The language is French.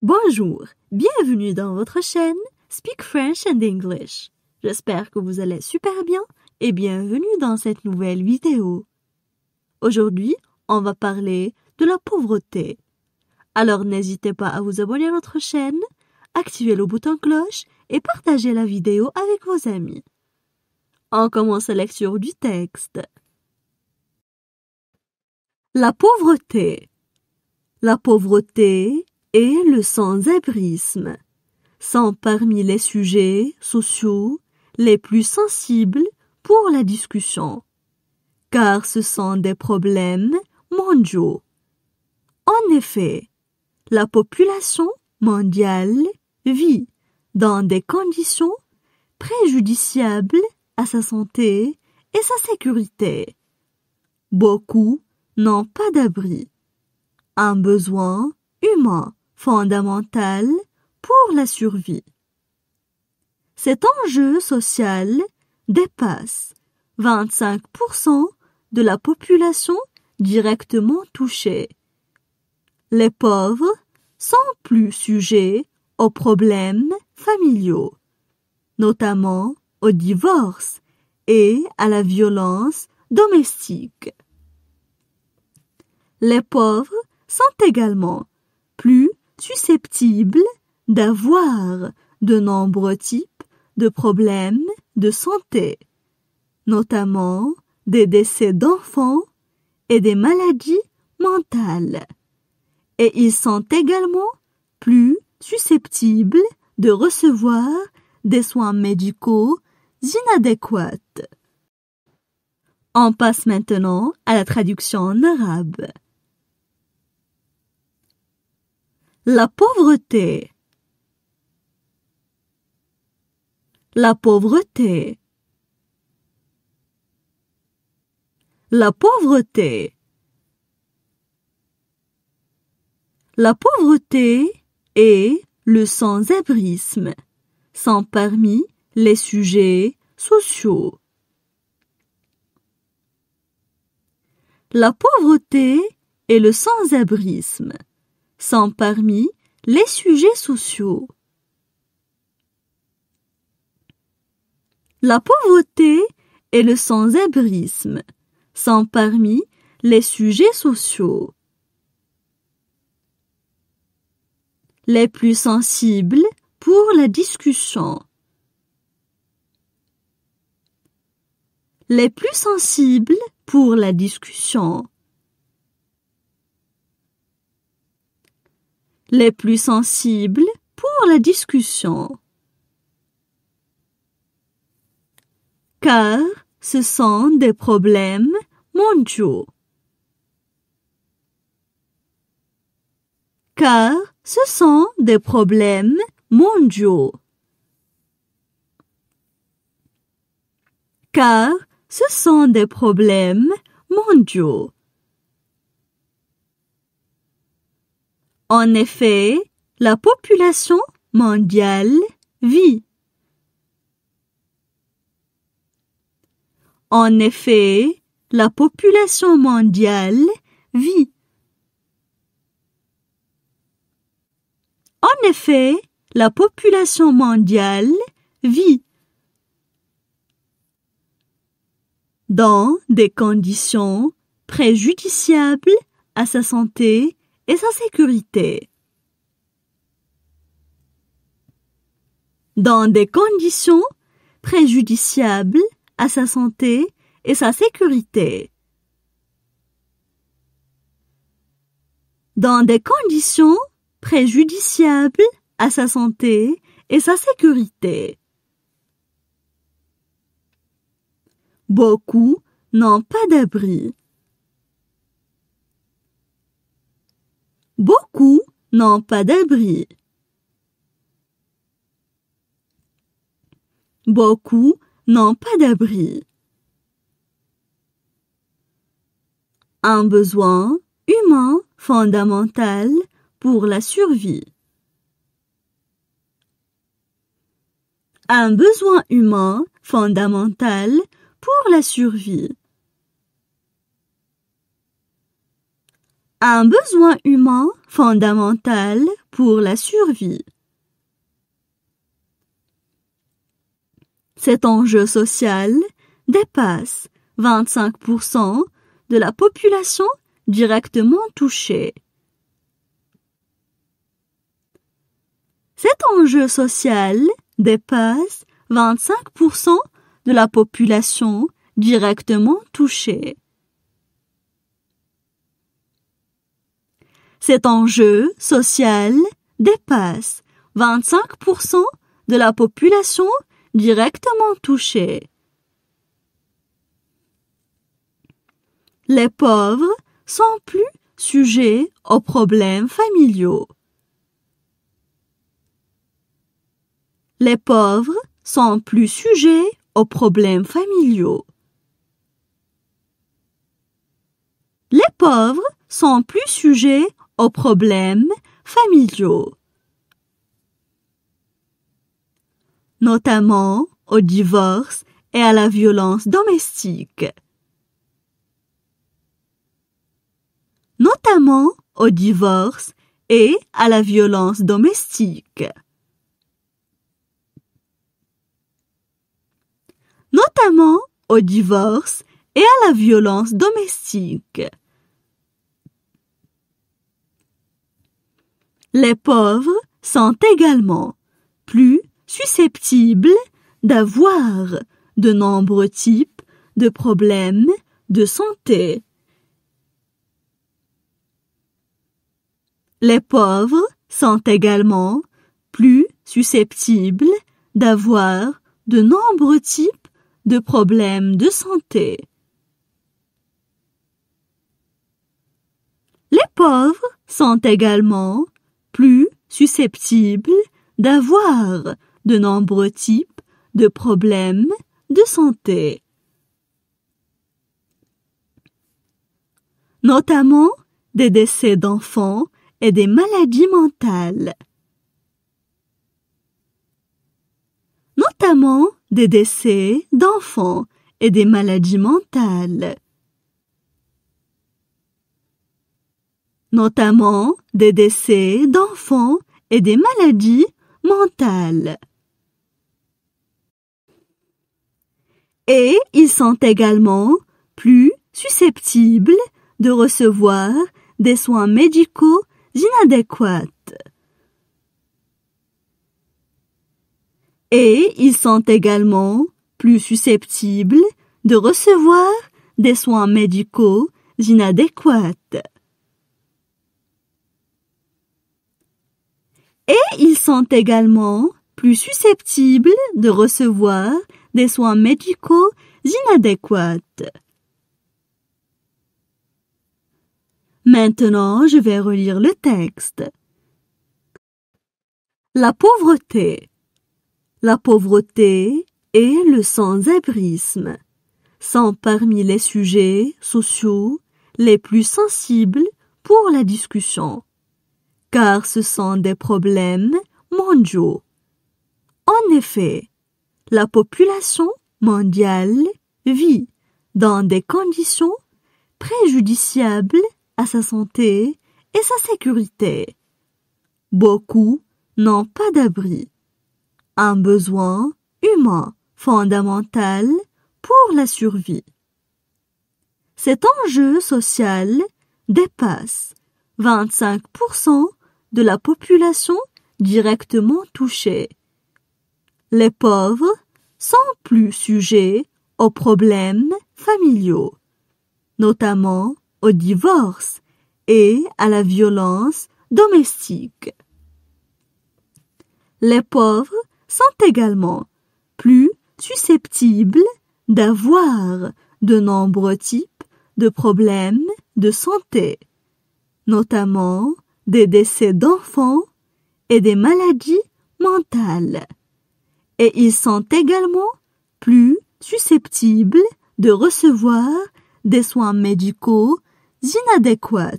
Bonjour, bienvenue dans votre chaîne Speak French and English. J'espère que vous allez super bien et bienvenue dans cette nouvelle vidéo. Aujourd'hui, on va parler de la pauvreté. Alors n'hésitez pas à vous abonner à notre chaîne, activer le bouton cloche et partager la vidéo avec vos amis. On commence la lecture du texte. La pauvreté. La pauvreté et le sans-abrisme sont parmi les sujets sociaux les plus sensibles pour la discussion, car ce sont des problèmes mondiaux. En effet, la population mondiale vit dans des conditions préjudiciables à sa santé et sa sécurité. Beaucoup n'ont pas d'abri. Un besoin humain fondamental pour la survie. Cet enjeu social dépasse 25% de la population directement touchée. Les pauvres sont plus sujets aux problèmes familiaux, notamment au divorce et à la violence domestique. Les pauvres sont également plus susceptibles d'avoir de nombreux types de problèmes de santé, notamment des décès d'enfants et des maladies mentales. Et ils sont également plus susceptibles de recevoir des soins médicaux inadéquats. On passe maintenant à la traduction en arabe. La pauvreté. La pauvreté. La pauvreté. La pauvreté et le sans-abrisme sont parmi les sujets sociaux. La pauvreté et le sans-abrisme sont parmi les sujets sociaux. La pauvreté et le sans-abrisme sont parmi les sujets sociaux les plus sensibles pour la discussion. Les plus sensibles pour la discussion. Les plus sensibles pour la discussion. Car ce sont des problèmes mondiaux. Car ce sont des problèmes mondiaux. Car ce sont des problèmes mondiaux. En effet, la population mondiale vit. En effet, la population mondiale vit. En effet, la population mondiale vit dans des conditions préjudiciables à sa santé et sa sécurité. Dans des conditions préjudiciables à sa santé et sa sécurité. Dans des conditions préjudiciables à sa santé et sa sécurité. Beaucoup n'ont pas d'abri. Beaucoup n'ont pas d'abri. Beaucoup n'ont pas d'abri. Un besoin humain fondamental pour la survie. Un besoin humain fondamental pour la survie. un besoin humain fondamental pour la survie. Cet enjeu social dépasse 25% de la population directement touchée. Cet enjeu social dépasse 25% de la population directement touchée. Cet enjeu social dépasse 25% de la population directement touchée. Les pauvres sont plus sujets aux problèmes familiaux. Les pauvres sont plus sujets aux problèmes familiaux. Les pauvres sont plus sujets aux problèmes familiaux, notamment au divorce et à la violence domestique. Notamment au divorce et à la violence domestique. Notamment au divorce et à la violence domestique. Les pauvres sont également plus susceptibles d'avoir de nombreux types de problèmes de santé. Les pauvres sont également plus susceptibles d'avoir de nombreux types de problèmes de santé. Les pauvres sont également plus susceptibles d'avoir de nombreux types de problèmes de santé, notamment des décès d'enfants et des maladies mentales. Notamment des décès d'enfants et des maladies mentales. Notamment des décès d'enfants et des maladies mentales. Et ils sont également plus susceptibles de recevoir des soins médicaux inadéquats. Et ils sont également plus susceptibles de recevoir des soins médicaux inadéquats. Et ils sont également plus susceptibles de recevoir des soins médicaux inadéquats. Maintenant, je vais relire le texte. La pauvreté. La pauvreté et le sans-abrisme sont parmi les sujets sociaux les plus sensibles pour la discussion, car ce sont des problèmes mondiaux. En effet, la population mondiale vit dans des conditions préjudiciables à sa santé et sa sécurité. Beaucoup n'ont pas d'abri. Un besoin humain fondamental pour la survie. Cet enjeu social dépasse 25% de la population directement touchée. Les pauvres sont plus sujets aux problèmes familiaux, notamment au divorce et à la violence domestique. Les pauvres sont également plus susceptibles d'avoir de nombreux types de problèmes de santé, notamment des décès d'enfants et des maladies mentales. Et ils sont également plus susceptibles de recevoir des soins médicaux inadéquats.